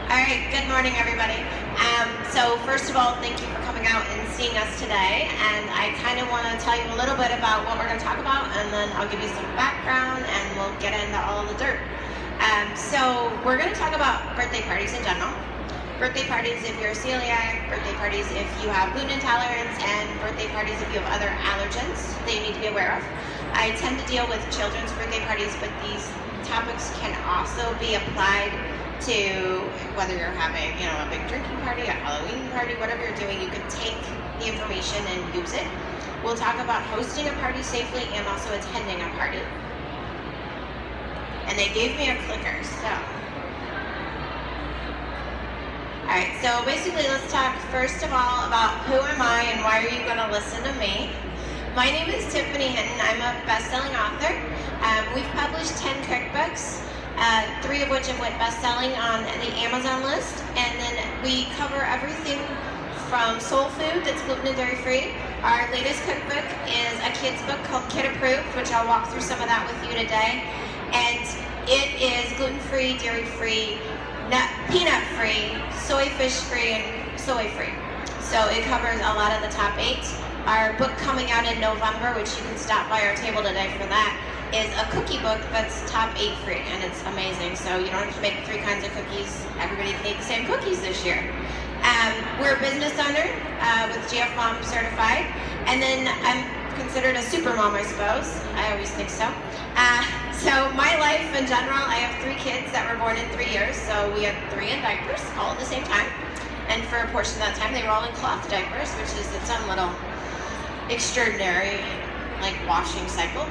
All right, good morning, everybody. So first of all, thank you for coming out and seeing us today. And I kind of want to tell you a little bit about what we're going to talk about, and then I'll give you some background, and we'll get into all the dirt. So we're going to talk about birthday parties in general. Birthday parties if you're celiac, birthday parties if you have gluten intolerance, and birthday parties if you have other allergens that you need to be aware of. I tend to deal with children's birthday parties, but these topics can also be applied to whether you're having, a big drinking party, a Halloween party, whatever you're doing. You can take the information and use it. We'll talk about hosting a party safely and also attending a party. And they gave me a clicker, so. All right, so basically let's talk first of all about who am I and why are you gonna listen to me. My name is Tiffany Hinton. I'm a best-selling author. We've published 10 cookbooks. 3 of which have went best-selling on the Amazon list, and then we cover everything from soul food that's gluten and dairy-free. Our latest cookbook is a kid's book called Kid Approved, which I'll walk through some of that with you today, and it is gluten-free, dairy-free, peanut-free, soy fish-free, and soy-free. So it covers a lot of the top 8. Our book coming out in November, which you can stop by our table today for that, is a cookie book that's top 8 free, and it's amazing. So you don't have to make 3 kinds of cookies. Everybody can eat the same cookies this year. We're a business owner with GF Mom certified, and then I'm considered a super mom, I suppose. I always think so. So my life in general, I have 3 kids that were born in 3 years, so we had 3 in diapers all at the same time. And for a portion of that time, they were all in cloth diapers, which is its own little extraordinary, washing cycle.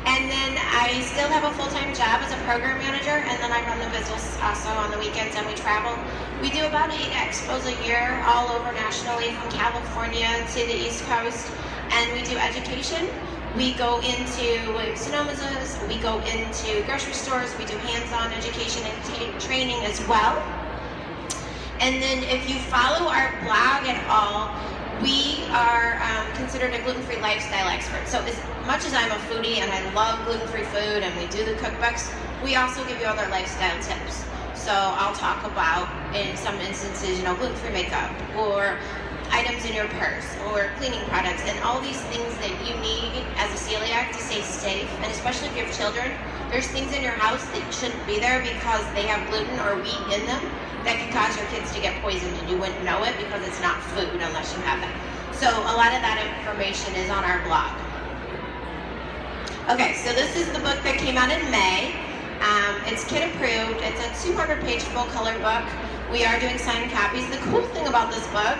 And then I still have a full-time job as a program manager, and then I run the business also on the weekends, and we travel. We do about 8 expos a year all over nationally, from California to the East Coast, and we do education. We go into Sonomas, we go into grocery stores, we do hands-on education and training as well. And then if you follow our blog at all, we are considered a gluten-free lifestyle expert. So as much as I'm a foodie and I love gluten-free food and we do the cookbooks, we also give you other lifestyle tips. So I'll talk about, in some instances, gluten-free makeup, or items in your purse, or cleaning products, and all these things that you need as a celiac to stay safe. And especially if you have children, there's things in your house that shouldn't be there because they have gluten or wheat in them that can cause your kids to get poisoned, and you wouldn't know it because it's not food unless you have that. So a lot of that information is on our blog. Okay, so this is the book that came out in May. It's Kid Approved. It's a 200-page full-color book. We are doing signed copies. The cool thing about this book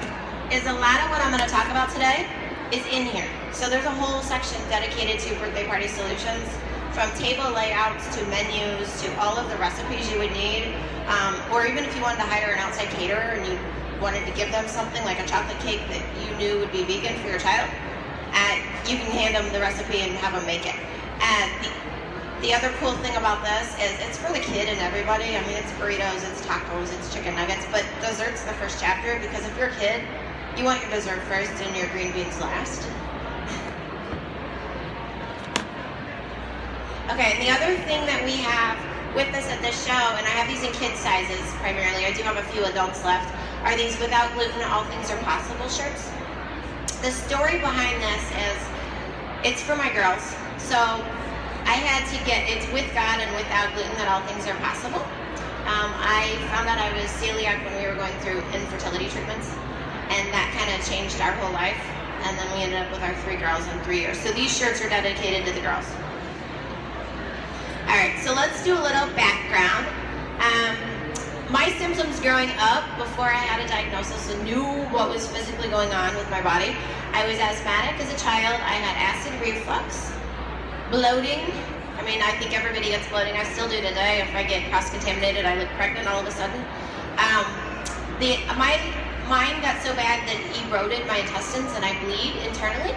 is a lot of what I'm going to talk about today is in here. So there's a whole section dedicated to birthday party solutions, from table layouts to menus to all of the recipes you would need. Or even if you wanted to hire an outside caterer and you wanted to give them something like a chocolate cake that you knew would be vegan for your child, you can hand them the recipe and have them make it. And the other cool thing about this is it's for the kid and everybody. I mean, it's burritos, it's tacos, it's chicken nuggets, but dessert's the first chapter, because if you're a kid, you want your dessert first and your green beans last. Okay, and the other thing that we have with us at this show, and I have these in kid sizes primarily, I do have a few adults left, are these Without Gluten, All Things Are Possible shirts. The story behind this is, it's for my girls. So I had to get, it's with God and without gluten that all things are possible. I found out I was celiac when we were going through infertility treatments, and that kind of changed our whole life. And then we ended up with our 3 girls in 3 years. So these shirts are dedicated to the girls. All right, so let's do a little background. My symptoms growing up, before I had a diagnosis and knew what was physically going on with my body, I was asthmatic as a child. I had acid reflux, bloating. I mean, I think everybody gets bloating. I still do today. If I get cross-contaminated, I look pregnant all of a sudden. Mine got so bad that it eroded my intestines and I bleed internally.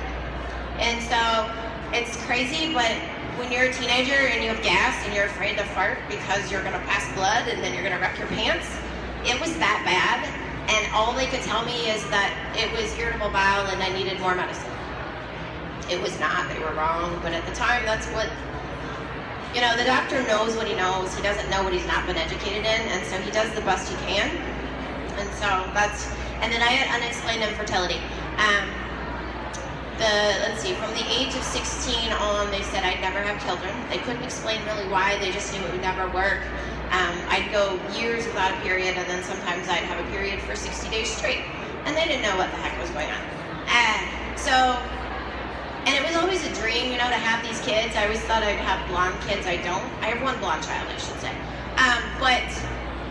And so it's crazy, but when you're a teenager and you have gas and you're afraid to fart because you're gonna pass blood and then you're gonna wreck your pants, it was that bad. And all they could tell me is that it was irritable bowel and I needed more medicine. It was not, they were wrong, but at the time that's what you know, the doctor knows what he knows. He doesn't know what he's not been educated in, and so he does the best he can. And so that's, and then I had unexplained infertility. Let's see, from the age of 16 on, they said I'd never have children. They couldn't explain really why, they just knew it would never work. I'd go years without a period, and then sometimes I'd have a period for 60 days straight. And they didn't know what the heck was going on. And it was always a dream, you know, to have these kids. I always thought I'd have blonde kids. I don't. I have one blonde child, I should say. But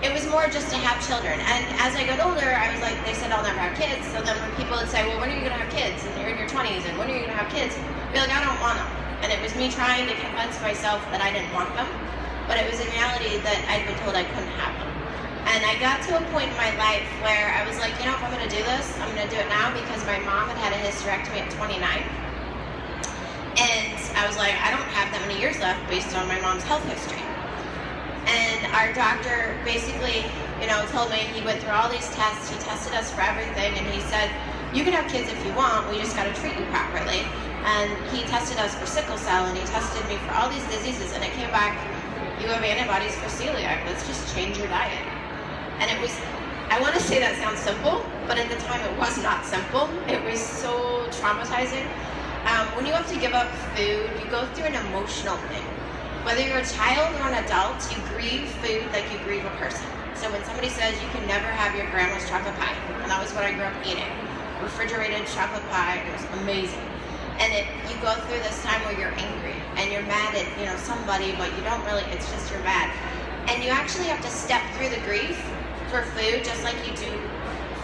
it was more just to have children. And as I got older, I was like, they said I'll never have kids. So then when people would say, well, when are you going to have kids? And you're in your 20s, and when are you going to have kids? I'd be like, I don't want them. And it was me trying to convince myself that I didn't want them. But it was in reality that I'd been told I couldn't have them. And I got to a point in my life where I was like, you know, if I'm going to do this, I'm going to do it now, because my mom had a hysterectomy at 29. And I was like, I don't have that many years left based on my mom's health history. And our doctor basically, you know, told me, he went through all these tests, he tested us for everything, and he said, you can have kids if you want, we just got to treat you properly. And he tested us for sickle cell, and he tested me for all these diseases, and it came back, you have antibodies for celiac, let's just change your diet. And it was, I want to say that sounds simple, but at the time it was not simple. It was so traumatizing. When you have to give up food, you go through an emotional thing. Whether you're a child or an adult, you grieve food like you grieve a person. So when somebody says you can never have your grandma's chocolate pie, and that was what I grew up eating, refrigerated chocolate pie, it was amazing. And you go through this time where you're angry, and you're mad at, you know, somebody, but you don't really, it's just you're mad. And you actually have to step through the grief for food, just like you do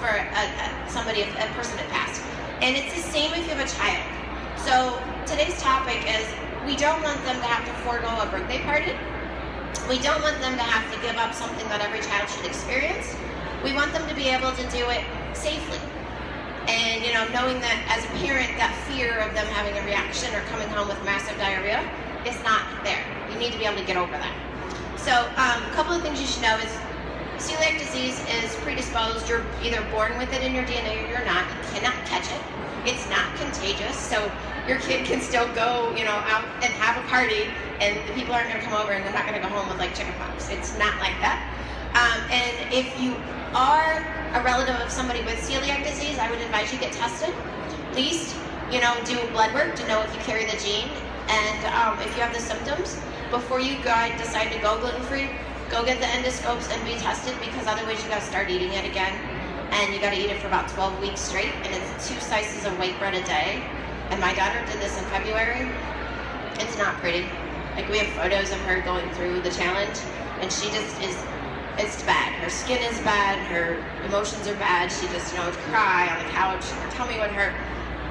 for a person that passed. And it's the same if you have a child. So today's topic is, we don't want them to have to forego a birthday party. We don't want them to have to give up something that every child should experience. We want them to be able to do it safely. And, you know, knowing that as a parent, that fear of them having a reaction or coming home with massive diarrhea is not there. You need to be able to get over that. So a couple of things you should know is, celiac disease is predisposed. You're either born with it in your DNA or you're not. You cannot catch it. It's not contagious, so your kid can still go, you know, out and have a party, and the people aren't going to come over, and they're not going to go home with like chickenpox. It's not like that. And if you are a relative of somebody with celiac disease, I would advise you get tested. At least, you know, do blood work to know if you carry the gene, and if you have the symptoms. Before you decide to go gluten-free, go get the endoscopes and be tested, because otherwise you got to start eating it again. And you got to eat it for about 12 weeks straight, and it's 2 slices of white bread a day. And my daughter did this in February. It's not pretty. Like, we have photos of her going through the challenge, and she just is, it's bad. Her skin is bad, her emotions are bad, she just, you know, would cry on the couch, her tummy would hurt.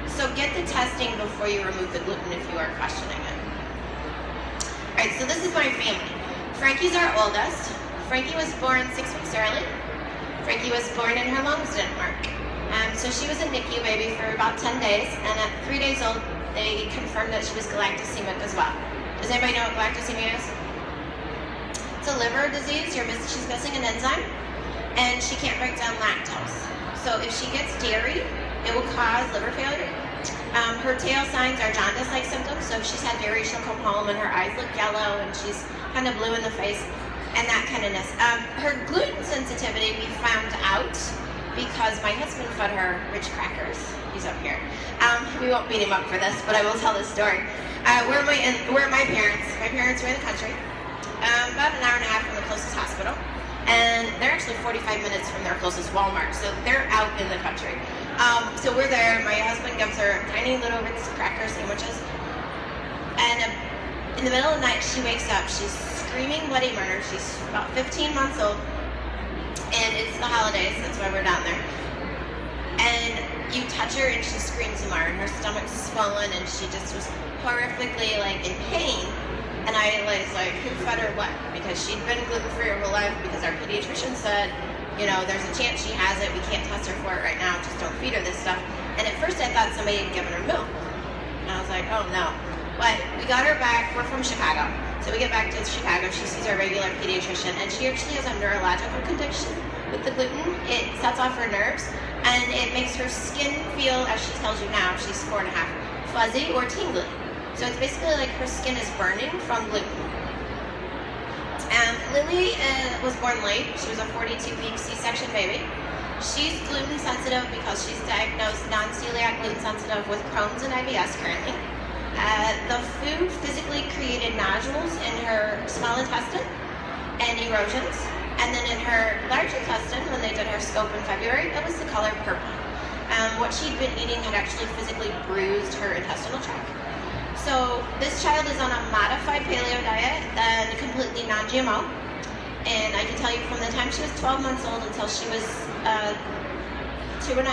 So get the testing before you remove the gluten if you are questioning it. Alright, so this is my family. Frankie's our oldest. Frankie was born 6 weeks early. Frankie was born and her lungs didn't work. So she was a NICU baby for about 10 days, and at 3 days old, they confirmed that she was galactosemic as well. Does anybody know what galactosemia is? It's a liver disease. She's missing an enzyme, and she can't break down lactose. So if she gets dairy, it will cause liver failure. Her tail signs are jaundice-like symptoms, so if she's had dairy, she'll come home and her eyes look yellow, and she's kind of blue in the face, and that kind of ness. Her gluten sensitivity we found out because my husband fed her rich crackers. He's up here. We won't beat him up for this, but I will tell this story. Where are my parents? My parents are in the country, about an hour and a half from the closest hospital, and they're actually 45 minutes from their closest Walmart, so they're out in the country. So we're there. My husband gives her tiny little Ritz cracker sandwiches, and in the middle of the night, she wakes up. She's screaming bloody murder. She's about 15 months old, and it's the holidays. That's why we're down there. And you touch her, and she screams more, and her stomach's swollen, and she just was horrifically like in pain. And I was like, who fed her what? Because she'd been gluten-free her whole life, because our pediatrician said, you know, there's a chance she has it. We can't test her for it right now. Just don't feed her this stuff. And at first I thought somebody had given her milk. And I was like, oh no. But we got her back. We're from Chicago. So we get back to Chicago. She sees our regular pediatrician, and she actually has a neurological condition with the gluten. It sets off her nerves, and it makes her skin feel, as she tells you now, she's 4.5, fuzzy or tingly. So it's basically like her skin is burning from gluten. Lily was born late. She was a 42-week C-section baby. She's gluten sensitive because she's diagnosed non-celiac gluten sensitive with Crohn's and IBS currently. The food physically created nodules in her small intestine and erosions. And then in her large intestine, when they did her scope in February, it was the color purple. What she'd been eating had actually physically bruised her intestinal tract. So this child is on a modified paleo diet and completely non-GMO. And I can tell you from the time she was 12 months old until she was 2.5,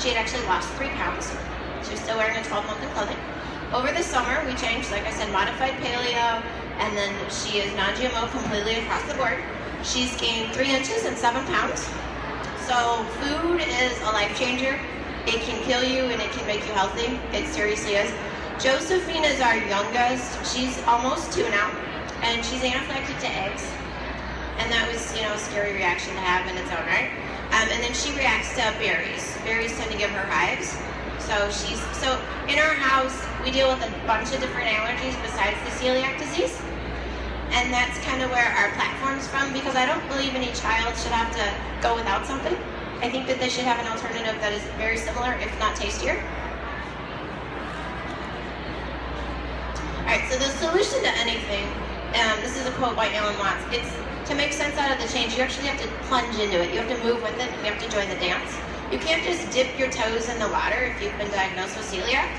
she had actually lost 3 pounds. She was still wearing a 12-month in clothing. Over the summer, we changed, like I said, modified paleo, and then she is non-GMO completely across the board. She's gained 3 inches and 7 pounds. So food is a life changer. It can kill you and it can make you healthy. It seriously is. Josephine is our youngest. She's almost 2 now, and she's anaphylactic to eggs. And that was, a scary reaction to have in its own right. And then she reacts to berries. Berries tend to give her hives. So in our house, we deal with a bunch of different allergies besides the celiac disease. And that's kind of where our platform's from, because I don't believe any child should have to go without something. I think that they should have an alternative that is very similar, if not tastier. Alright, so the solution to anything, this is a quote by Alan Watts, it's to make sense out of the change, you actually have to plunge into it. You have to move with it, you have to join the dance. You can't just dip your toes in the water if you've been diagnosed with celiac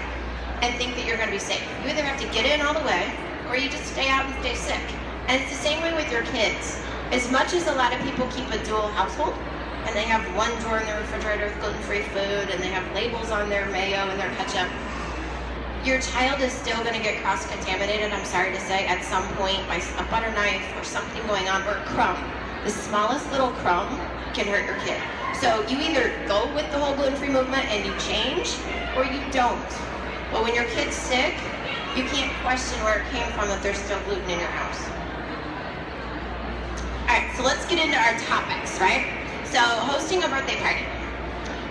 and think that you're going to be safe. You either have to get in all the way, or you just stay out and stay sick. And it's the same way with your kids. As much as a lot of people keep a dual household, and they have one drawer in their refrigerator with gluten-free food, and they have labels on their mayo and their ketchup, your child is still going to get cross-contaminated, I'm sorry to say, at some point by a butter knife or something going on, or a crumb. The smallest little crumb can hurt your kid. So you either go with the whole gluten-free movement and you change, or you don't. But when your kid's sick, you can't question where it came from if there's still gluten in your house. Alright, so let's get into our topics, right? So, hosting a birthday party.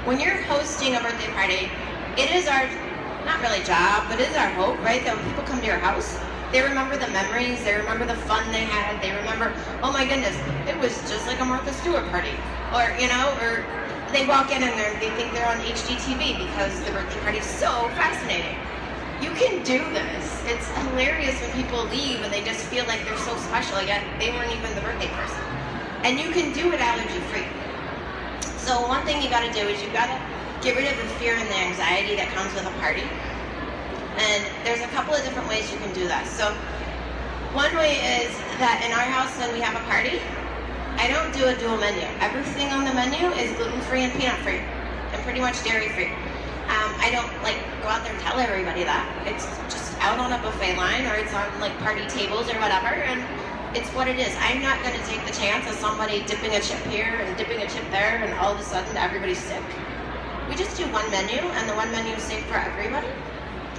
When you're hosting a birthday party, it is our, not really job, but it is our hope, right? That when people come to your house, they remember the memories, they remember the fun they had, they remember, oh my goodness, it was just like a Martha Stewart party. Or, or they walk in and they think they're on HGTV because the birthday party is so fascinating. You can do this. It's hilarious when people leave and they just feel like they're so special, yet they weren't even the birthday person. And you can do it allergy-free. So one thing you gotta do is you gotta get rid of the fear and the anxiety that comes with a party. And there's a couple of different ways you can do that. So one way is that in our house when we have a party, I don't do a dual menu. Everything on the menu is gluten-free and peanut-free, and pretty much dairy-free. I don't go out there and tell everybody that. It's just out on a buffet line, or it's on party tables or whatever, and it's what it is. I'm not going to take the chance of somebody dipping a chip here and dipping a chip there, and all of a sudden everybody's sick. We just do one menu, and the one menu is safe for everybody.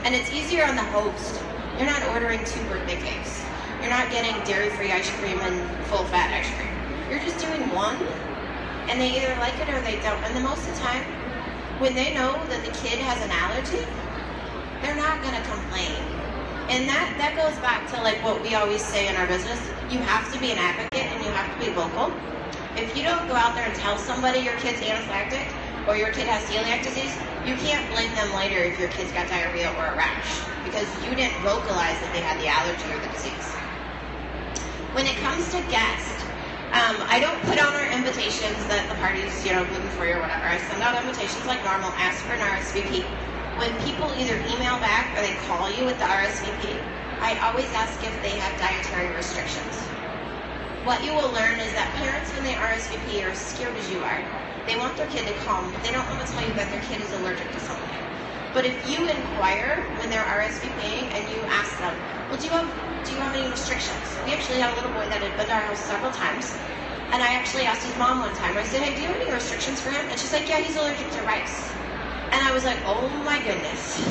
And it's easier on the host. You're not ordering 2 birthday cakes. You're not getting dairy-free ice cream and full-fat ice cream. You're just doing one, and they either like it or they don't. And the most of the time, when they know that the kid has an allergy, they're not going to complain. And that goes back to what we always say in our business. You have to be an advocate and you have to be vocal. If you don't go out there and tell somebody your kid's anaphylactic or your kid has celiac disease, you can't blame them later if your kid's got diarrhea or a rash, because you didn't vocalize that they had the allergy or the disease. When it comes to guests, I don't put on our invitations that the party's, gluten-free or whatever. I send out invitations like normal, ask for an RSVP. When people either email back or they call you with the RSVP, I always ask if they have dietary restrictions. What you will learn is that parents, when they RSVP, are as scared as you are. They want their kid to come, but they don't want to tell you that their kid is allergic to something. But if you inquire when they're RSVPing and you ask them, well, do you have any restrictions? We actually had a little boy that had been to our house several times, and I actually asked his mom one time, I said, hey, do you have any restrictions for him? And she's like, yeah, he's allergic to rice. And I was like, oh my goodness.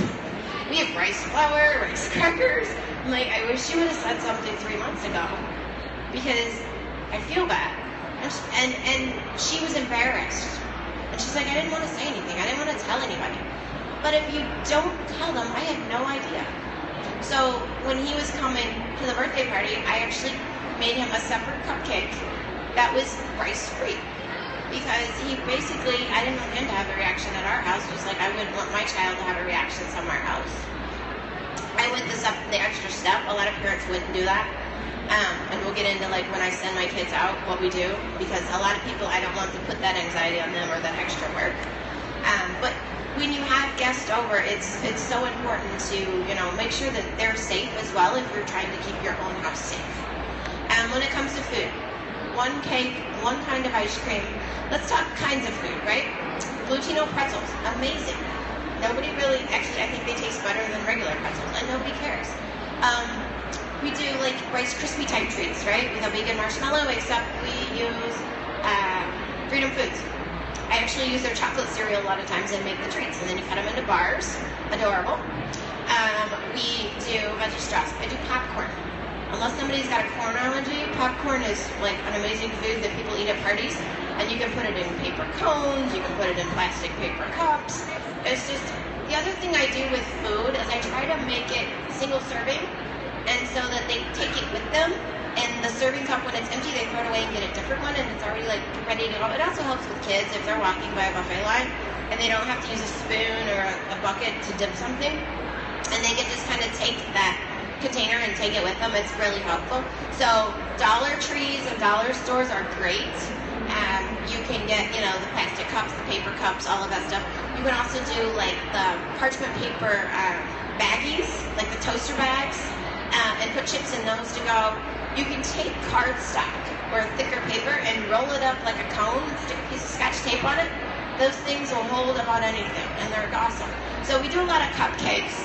We have rice flour, rice crackers. I'm like, I wish you would have said something 3 months ago, because I feel bad. And she was embarrassed. And she's like, I didn't want to say anything. I didn't want to tell anybody. But if you don't tell them, I had no idea. So when he was coming to the birthday party, I actually made him a separate cupcake that was rice-free. Because he basically, I didn't want him to have a reaction at our house, just like I wouldn't want my child to have a reaction somewhere else. I went the extra step. A lot of parents wouldn't do that. And we'll get into like when I send my kids out, what we do, because a lot of people, I don't want to put that anxiety on them or that extra work. But when you have guests over, it's so important to, you know, make sure that they're safe as well if you're trying to keep your own house safe. When it comes to food, one cake, one kind of ice cream. Let's talk kinds of food, right? Glutino pretzels, amazing. Nobody really, actually, I think they taste better than regular pretzels, and nobody cares. We do like Rice Krispie type treats, right? With a vegan marshmallow, except we use Freedom Foods. I actually use their chocolate cereal a lot of times and make the treats, and then you cut them into bars. Adorable. We do veggie straws. I do popcorn. Unless somebody's got a corn allergy, popcorn is like an amazing food that people eat at parties. And you can put it in paper cones, you can put it in plastic paper cups. It's just, the other thing I do with food is I try to make it single serving, and so that they take it with them. And the serving cup, when it's empty, they throw it away and get a different one, and it's already like ready to go. It also helps with kids if they're walking by a buffet line and they don't have to use a spoon or a bucket to dip something, and they can just kind of take that container and take it with them. It's really helpful. So Dollar Trees and dollar stores are great. You can get, you know, the plastic cups, the paper cups, all of that stuff. You can also do like the parchment paper baggies, like the toaster bags, and put chips in those to go. You can take cardstock or thicker paper and roll it up like a cone, stick a piece of Scotch tape on it. Those things will hold about anything, and they're awesome. So we do a lot of cupcakes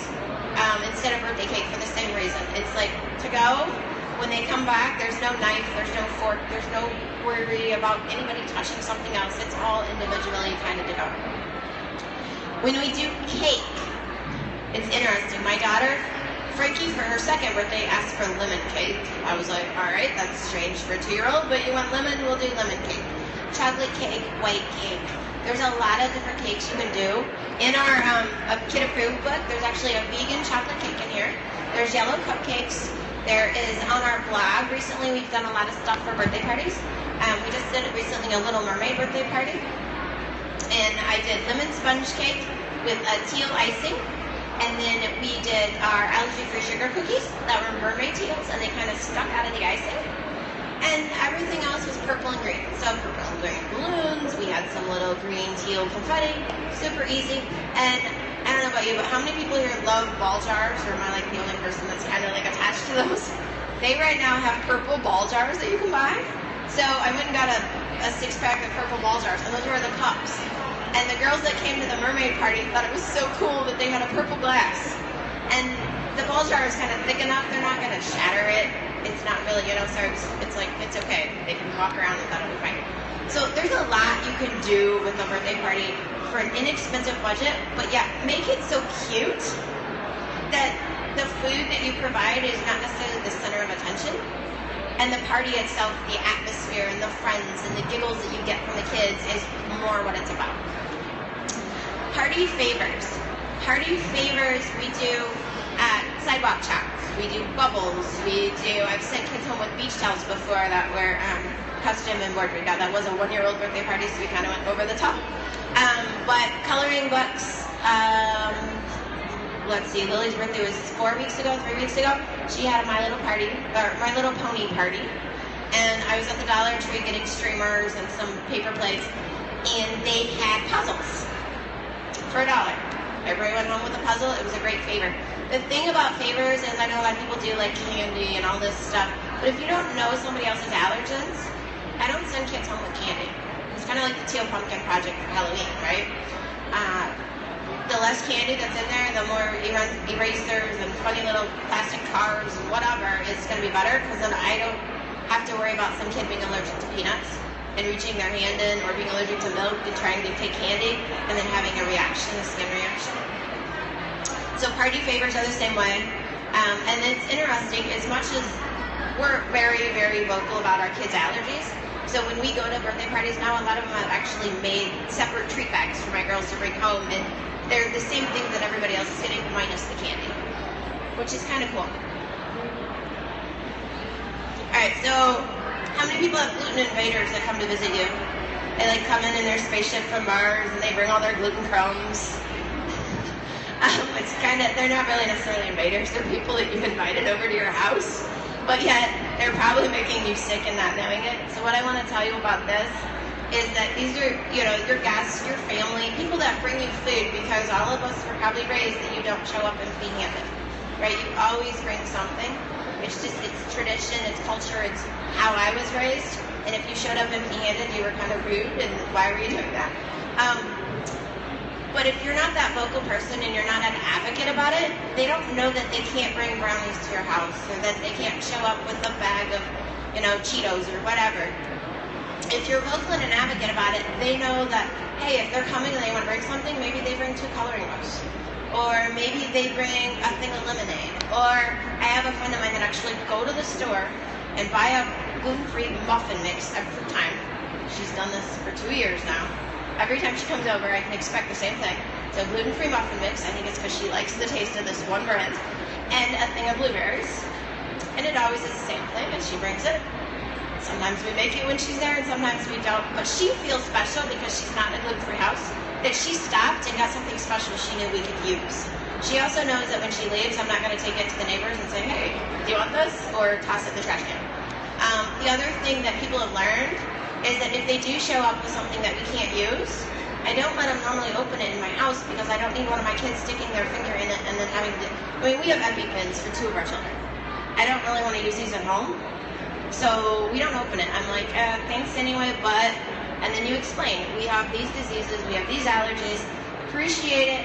instead of birthday cake for the same reason. It's like to go. When they come back, there's no knife, there's no fork, there's no worry about anybody touching something else. It's all individually kind of to go. When we do cake, it's interesting. My daughter, Frankie, for her second birthday, asked for lemon cake. I was like, all right, that's strange for a 2-year-old, but you want lemon, we'll do lemon cake. Chocolate cake, white cake. There's a lot of different cakes you can do. In our kid approved book, there's actually a vegan chocolate cake in here. There's yellow cupcakes. There is on our blog, recently we've done a lot of stuff for birthday parties. We just did recently a Little Mermaid birthday party. And I did lemon sponge cake with a teal icing. And then we did our allergy-free sugar cookies that were mermaid teals, and they kind of stuck out of the icing. And everything else was purple and green. So purple and green balloons, we had some little green teal confetti, super easy. And I don't know about you, but how many people here love ball jars, or am I like the only person that's kind of like attached to those? They right now have purple ball jars that you can buy. So I went and got a 6-pack of purple ball jars, and those were the cups. And the girls that came to the mermaid party thought it was so cool that they had a purple glass. And the ball jar is kind of thick enough, they're not going to shatter it. It's not really, you know, so it's like, it's okay. They can walk around and that'll be fine. So there's a lot you can do with a birthday party for an inexpensive budget, but yeah, make it so cute that the food that you provide is not necessarily the center of attention. And the party itself, the atmosphere and the friends and the giggles that you get from the kids is more what it's about. Party favors. Party favors, we do sidewalk chalk. We do bubbles. I've sent kids home with beach towels before that were custom embroidery. Now that was a 1-year-old birthday party, so we kind of went over the top. But coloring books, let's see, Lily's birthday was 3 weeks ago. She had a My Little Pony party. And I was at the Dollar Tree getting streamers and some paper plates, and they had puzzles for $1. Everybody went home with a puzzle. It was a great favor. The thing about favors is I know a lot of people do like candy and all this stuff, but if you don't know somebody else's allergens, I don't send kids home with candy. It's kind of like the Teal Pumpkin Project for Halloween, right? The less candy that's in there, the more erasers and funny little plastic cars and whatever is going to be better, because then I don't have to worry about some kid being allergic to peanuts and reaching their hand in, or being allergic to milk and trying to take candy and then having a reaction, a skin reaction. So party favors are the same way. And it's interesting, as much as we're very, very vocal about our kids' allergies, so when we go to birthday parties now, a lot of them have actually made separate treat bags for my girls to bring home, and they're the same things that everybody else is getting, minus the candy, which is kind of cool. Alright, so how many people have gluten invaders that come to visit you? They like come in their spaceship from Mars and they bring all their gluten crumbs. It's kind of, they're not really necessarily invaders, they're people that you've invited over to your house, but yet they're probably making you sick and not knowing it. So what I want to tell you about this is that these are, you know, your guests, your family, people that bring you food, because all of us were probably raised that you don't show up empty-handed, right? You always bring something. It's just, it's tradition, it's culture, it's how I was raised. And if you showed up empty-handed, you were kind of rude, and why were you doing that? But if you're not that vocal person and you're not an advocate about it, they don't know that they can't bring brownies to your house, or that they can't show up with a bag of, you know, Cheetos or whatever. If you're vocal and an advocate about it, they know that, hey, if they're coming and they want to bring something, maybe they bring 2 coloring books. Or maybe they bring a thing of lemonade. Or I have a friend of mine that actually go to the store and buy a gluten-free muffin mix every time. She's done this for 2 years now. Every time she comes over, I can expect the same thing. So gluten-free muffin mix, I think it's because she likes the taste of this one brand, and a thing of blueberries. And it always is the same thing, and she brings it. Sometimes we make it when she's there, and sometimes we don't. But she feels special because she's not in a gluten-free house, that she stopped and got something special she knew we could use. She also knows that when she leaves, I'm not going to take it to the neighbors and say, hey, do you want this? Or toss it in the trash can. The other thing that people have learned is that if they do show up with something that we can't use, I don't let them normally open it in my house because I don't need one of my kids sticking their finger in it and then having to, I mean, we have EpiPens for 2 of our children. I don't really want to use these at home, so we don't open it. I'm like, thanks anyway, but, and then you explain, we have these diseases, we have these allergies, appreciate it,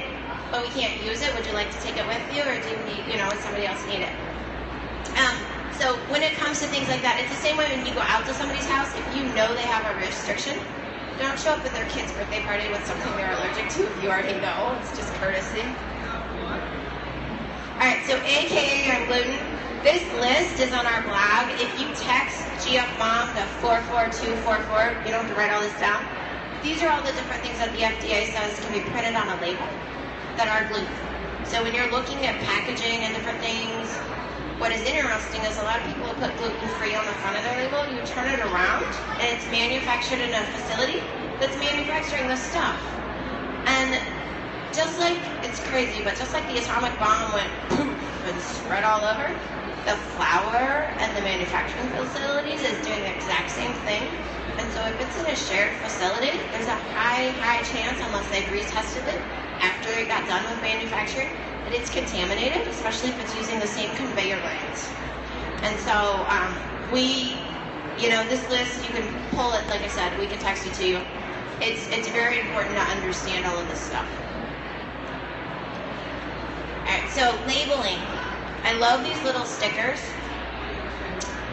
but we can't use it. Would you like to take it with you, or do you need, you know, would somebody else need it? So when it comes to things like that, it's the same way when you go out to somebody's house. If you know they have a restriction, don't show up at their kid's birthday party with something they're allergic to if you already know. It's just courtesy. Alright, so AKA on gluten. This list is on our blog. If you text GFMOM to 44244, you don't have to write all this down. These are all the different things that the FDA says can be printed on a label that are gluten. So when you're looking at packaging and different things, what is interesting is a lot of people put gluten-free on the front of their label. You turn it around, and it's manufactured in a facility that's manufacturing this stuff. And just like, it's crazy, but just like the atomic bomb went poof and spread all over, the flour and the manufacturing facilities is doing the exact same thing. And so if it's in a shared facility, there's a high chance, unless they've retested it after it got done with manufacturing, that it's contaminated, especially if it's using the same conveyor lines. And so you know, this list, you can pull it, like I said, we can text it to you. It's very important to understand all of this stuff. Alright, so labeling. I love these little stickers.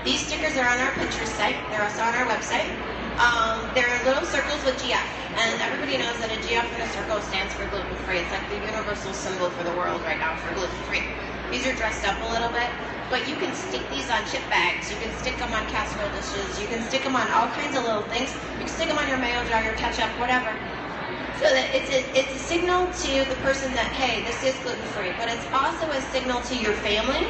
These stickers are on our Pinterest site. They're also on our website. They're little circles with GF, and everybody knows that a GF in a circle stands for gluten-free. It's like the universal symbol for the world right now for gluten-free. These are dressed up a little bit, but you can stick these on chip bags. You can stick them on casserole dishes. You can stick them on all kinds of little things. You can stick them on your mayo jar, your ketchup, whatever. So that it's a signal to the person that, hey, this is gluten-free, but it's also a signal to your family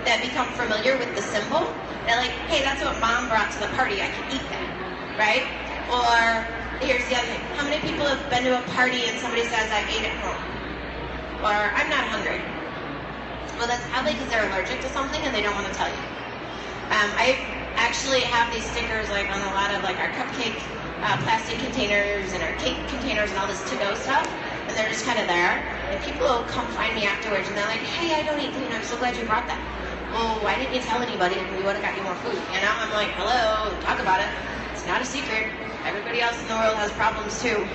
that become familiar with the symbol. They're like, hey, that's what Mom brought to the party. I can eat that. Right? Or, here's the other thing. How many people have been to a party and somebody says, I ate at home? Or, I'm not hungry. Well, that's probably because they're allergic to something and they don't want to tell you. I actually have these stickers like on a lot of like our cupcake plastic containers and our cake containers and all this to-go stuff. And they're just kind of there. And people will come find me afterwards and they're like, hey, I don't eat gluten. I'm so glad you brought that. Well, why didn't you tell anybody and we would have got you more food? You know, I'm like, hello, talk about it. It's not a secret. Everybody else in the world has problems too.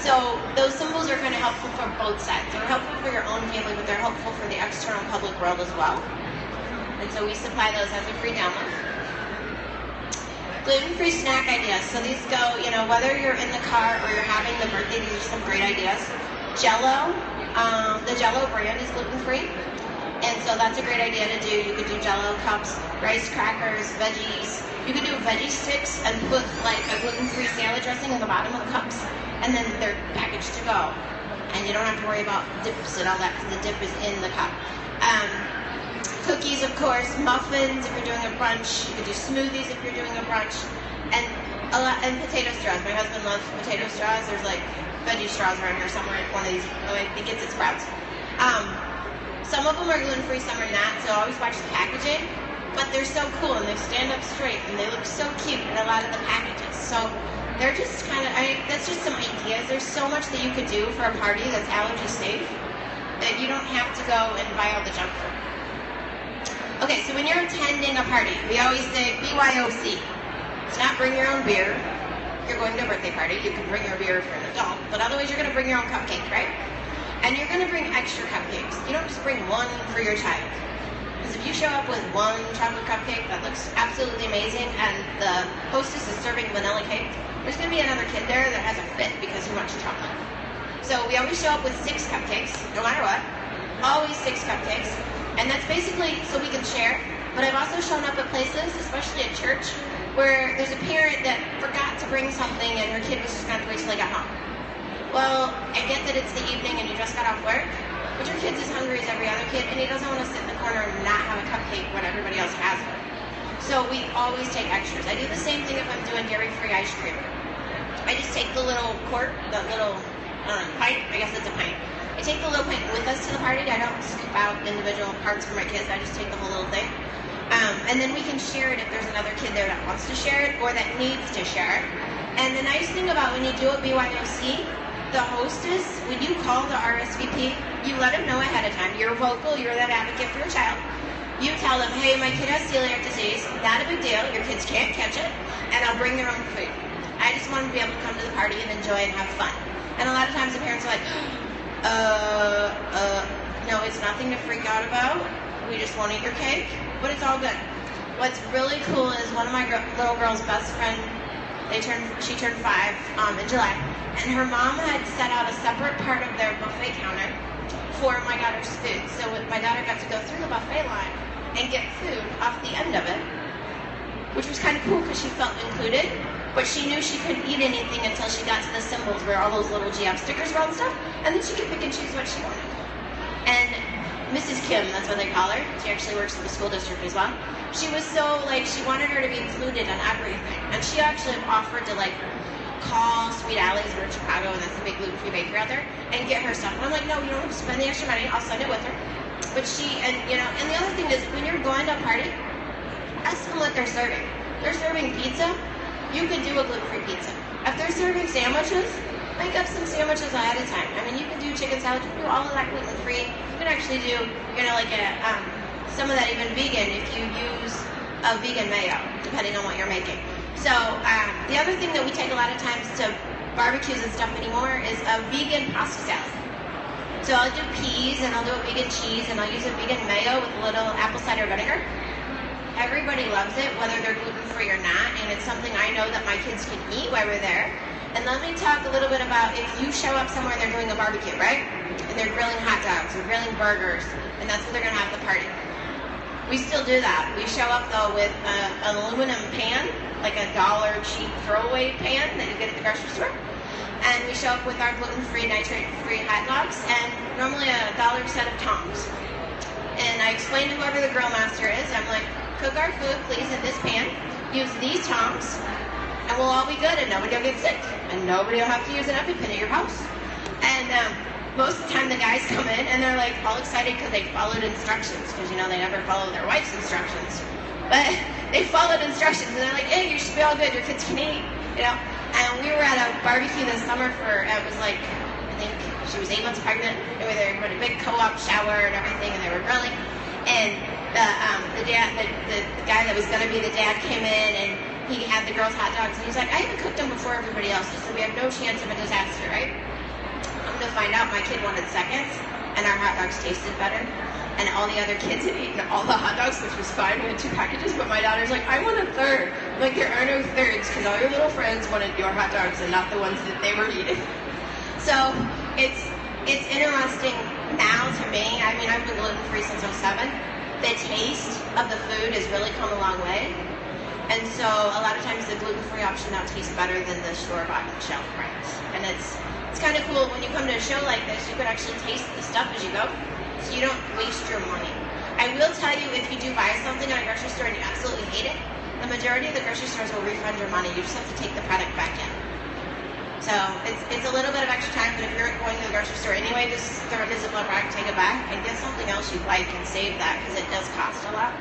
So those symbols are kind of helpful for both sides. They're helpful for your own family, but they're helpful for the external public world as well. And so we supply those as a free download. Gluten-free snack ideas. So these go, you know, whether you're in the car or you're having the birthday, these are some great ideas. Jell-O. The Jell-O brand is gluten-free. And so that's a great idea to do. You could do Jell-O cups, rice crackers, veggies. You could do veggie sticks and put like a gluten-free salad dressing in the bottom of the cups, and then they're packaged to go. And you don't have to worry about dips and all that because the dip is in the cup. cookies, of course, muffins if you're doing a brunch. You could do smoothies if you're doing a brunch, and potato straws. My husband loves potato straws. There's like veggie straws around here somewhere. One of these, I think it's at Sprouts. Some of them are gluten-free, some are not. So always watch the packaging. But they're so cool, and they stand up straight, and they look so cute in a lot of the packages. So they're just kind of, that's just some ideas. There's so much that you could do for a party that's allergy safe that you don't have to go and buy all the junk food. Okay, so when you're attending a party, we always say byoc. It's not bring your own beer. If you're going to a birthday party, you can bring your beer if you're an adult, but otherwise you're going to bring your own cupcake, right? And you're going to bring extra cupcakes. You don't just bring one for your child. Because if you show up with one chocolate cupcake that looks absolutely amazing and the hostess is serving vanilla cake, there's going to be another kid there that has a fit because he wants chocolate. So we always show up with 6 cupcakes, no matter what. Always 6 cupcakes. And that's basically so we can share. But I've also shown up at places, especially at church, where there's a parent that forgot to bring something and her kid was just going to wait till they got home. Well, I get that it's the evening and you just got off work, but your kid's as hungry as every other kid, and he doesn't want to sit in the corner and not have a cupcake when everybody else has it. So we always take extras. I do the same thing if I'm doing dairy-free ice cream. I just take the little quart, the little pint, I guess it's a pint. I take the little pint with us to the party. I don't scoop out individual parts for my kids. I just take the whole little thing. And then we can share it if there's another kid there that wants to share it or that needs to share it. And the nice thing about when you do a byoc, the hostess, when you call the RSVP, you let them know ahead of time. You're vocal, you're that advocate for your child. You tell them, hey, my kid has celiac disease, not a big deal, your kids can't catch it, and I'll bring their own food. I just want them to be able to come to the party and enjoy and have fun. And a lot of times the parents are like, no, it's nothing to freak out about. We just want to eat your cake, but it's all good. What's really cool is one of my little girl's best friend, she turned 5 in July, and her mom had set out a separate part of their buffet counter for my daughter's food. So my daughter got to go through the buffet line and get food off the end of it, which was kind of cool because she felt included, but she knew she couldn't eat anything until she got to the symbols where all those little GF stickers were on stuff, and then she could pick and choose what she wanted. And Mrs. Kim, that's what they call her, she actually works for the school district as well. She was so, she wanted her to be included in everything, and she actually offered to, call Sweet Alley's, we're in Chicago, and that's the big gluten-free bakery out there, and get her stuff. And I'm like, no, you don't have to spend the extra money, I'll send it with her. But and the other thing is, when you're going to a party, ask them what they're serving. They're serving pizza, you could do a gluten-free pizza. If they're serving sandwiches, make up some sandwiches ahead of time. I mean, you can do chicken salad, you can do all of that gluten-free. You can actually do, some of that even vegan if you use a vegan mayo, depending on what you're making. So the other thing that we take a lot of times to barbecues and stuff anymore is a vegan pasta salad. So I'll do peas and I'll do a vegan cheese and I'll use a vegan mayo with a little apple cider vinegar. Everybody loves it, whether they're gluten-free or not, and it's something I know that my kids can eat while we're there. And let me talk a little bit about if you show up somewhere and they're doing a barbecue, right? And they're grilling hot dogs or grilling burgers, and that's what they're going to have at the party. We still do that. We show up, though, with an aluminum pan, like a $1 cheap throwaway pan that you get at the grocery store. And we show up with our gluten-free, nitrate-free hot dogs, and normally a $1 set of tongs. And I explain to whoever the grill master is, I'm like, cook our food, please, in this pan. Use these tongs, and we'll all be good, and nobody will get sick. And nobody will have to use an EpiPen at your house. And most of the time the guys come in and they're all excited because they followed instructions, because they never follow their wife's instructions, but they followed instructions and they're like, hey, you should be all good, your kids can eat, And we were at a barbecue this summer for, it was I think she was 8 months pregnant, and we were at a big co-op shower and everything, and they were grilling, and the guy that was going to be the dad came in and he had the girls' hot dogs, and he's like, I haven't cooked them before everybody else, so we have no chance of a disaster, right? To find out my kid wanted seconds, and our hot dogs tasted better, and all the other kids had eaten all the hot dogs, which was fine. We had 2 packages, but my daughter's like, I want a third. I'm like, there are no thirds, because all your little friends wanted your hot dogs and not the ones that they were eating. So it's interesting now to me. I mean, I've been gluten-free since 2007. The taste of the food has really come a long way, and so a lot of times the gluten-free option now tastes better than the store-bought shelf brands, and it's kind of cool when you come to a show like this, you could actually taste the stuff as you go, so you don't waste your money. I will tell you, if you do buy something at a grocery store and you absolutely hate it, the majority of the grocery stores will refund your money. You just have to take the product back in. So it's a little bit of extra time, but if you're going to the grocery store anyway, just throw it in a Ziploc bag, take it back, and get something else you like and save that, because it does cost a lot.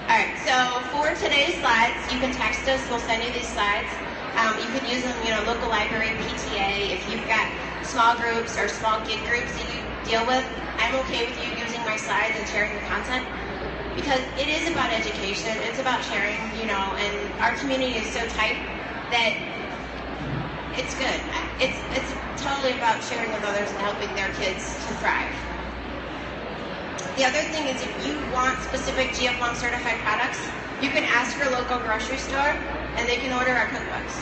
Alright, so for today's slides, you can text us, we'll send you these slides. You can use them, local library, PTA, if you've got small groups or small gig groups that you deal with. I'm okay with you using my slides and sharing the content, because it is about education, it's about sharing, and our community is so tight that it's good. It's totally about sharing with others and helping their kids to thrive. The other thing is, if you want specific GF1 certified products, you can ask your local grocery store and they can order our cookbooks.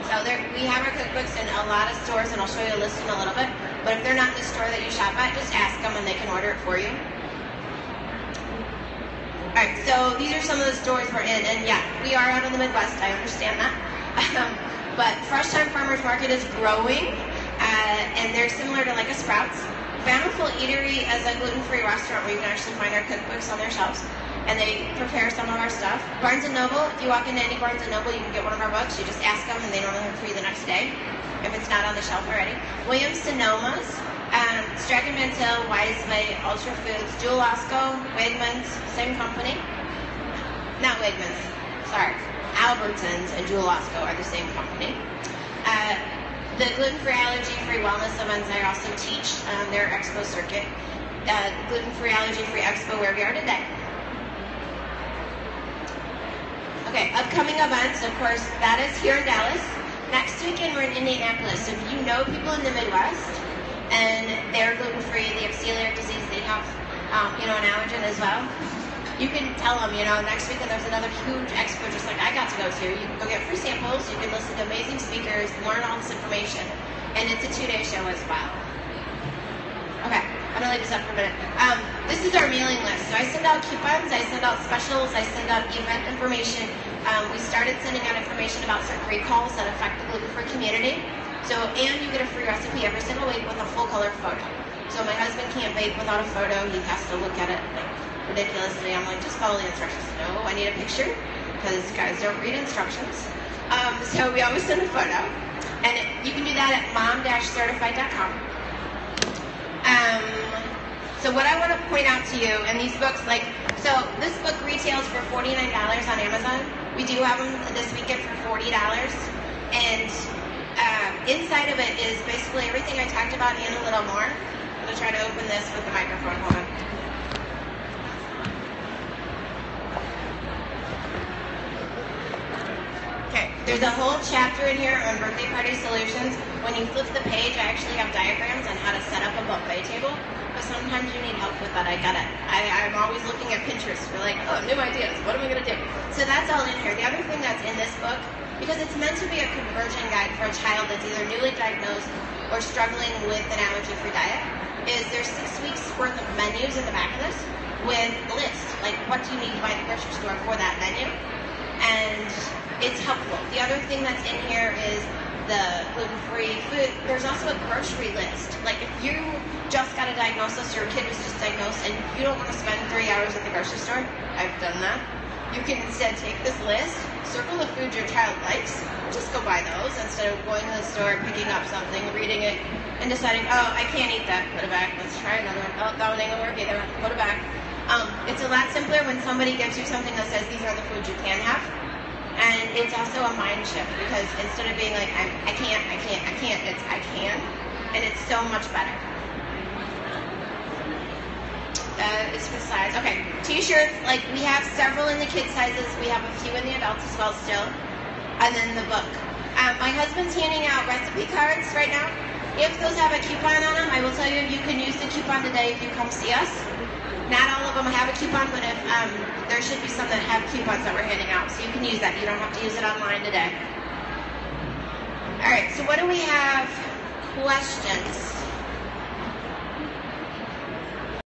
So we have our cookbooks in a lot of stores, and I'll show you a list in a little bit, but if they're not in the store that you shop at, just ask them and they can order it for you. Alright, so these are some of the stores we're in, and yeah, we are out in the Midwest, I understand that. But Fresh Time Farmers Market is growing, and they're similar to like a Sprouts. Bountiful Eatery is a gluten-free restaurant where you can actually find our cookbooks on their shelves, and they prepare some of our stuff. Barnes & Noble, if you walk into any Barnes & Noble, you can get one of our books. You just ask them, and they normally have free the next day, if it's not on the shelf already. Williams-Sonoma's, Strachan Mantel, Wisely, Ultra Foods, Jewel Osco, Wegmans, same company. Not Wegmans, sorry. Albertsons and Jewel Osco are the same company. The gluten-free, allergy-free wellness events I also teach their expo circuit. Gluten-free, allergy-free expo where we are today. Okay, upcoming events, of course, that is here in Dallas. Next weekend we're in Indianapolis. If you know people in the Midwest and they're gluten-free, they have celiac disease, they have an allergen as well, you can tell them, next weekend there's another huge expo just like I got to go to. You can go get free samples, you can listen to amazing speakers, learn all this information, and it's a 2-day show as well. Okay, I'm going to leave this up for a minute. This is our mailing list. So I send out coupons, I send out specials, I send out event information. We started sending out information about certain recalls that affect the gluten-free community. And you get a free recipe every single week with a full color photo. So my husband can't bake without a photo, he has to look at it ridiculously. I'm like, just follow the instructions. No, I need a picture, because guys don't read instructions. So we always send a photo, and you can do that at mom-certified.com. So what I want to point out to you, and these books, so this book retails for $49 on Amazon. We do have them this weekend for $40, and inside of it is basically everything I talked about and a little more. I'm going to try to open this with the microphone. Hold on. There's a whole chapter in here on birthday party solutions. When you flip the page, I actually have diagrams on how to set up a buffet table. But sometimes you need help with that. I get it. I'm always looking at Pinterest for new ideas. What am I going to do? So that's all in here. The other thing that's in this book, because it's meant to be a conversion guide for a child that's either newly diagnosed or struggling with an allergy-free diet, is there's 6 weeks worth of menus in the back of this with lists. Like, what do you need to buy at the grocery store for that menu? And it's helpful. The other thing that's in here is the gluten-free food. There's also a grocery list. Like, if you just got a diagnosis, your kid was just diagnosed, and you don't want to spend 3 hours at the grocery store, I've done that. You can instead take this list, circle the foods your child likes, just go buy those instead of going to the store, picking up something, reading it, and deciding, oh, I can't eat that, put it back, let's try another one. Oh, that one ain't gonna work either, put it back. It's a lot simpler when somebody gives you something that says these are the foods you can have. And it's also a mind shift, because instead of being like, I can't, it's I can, and it's so much better. It's for size. Okay, T-shirts, we have several in the kid sizes, we have a few in the adults as well still, and then the book. My husband's handing out recipe cards right now. If those have a coupon on them, I will tell you you can use the coupon today if you come see us. Not all of them have a coupon, but if there should be some that have coupons that we're handing out, so you can use that. You don't have to use it online today. All right, so what do we have? Questions.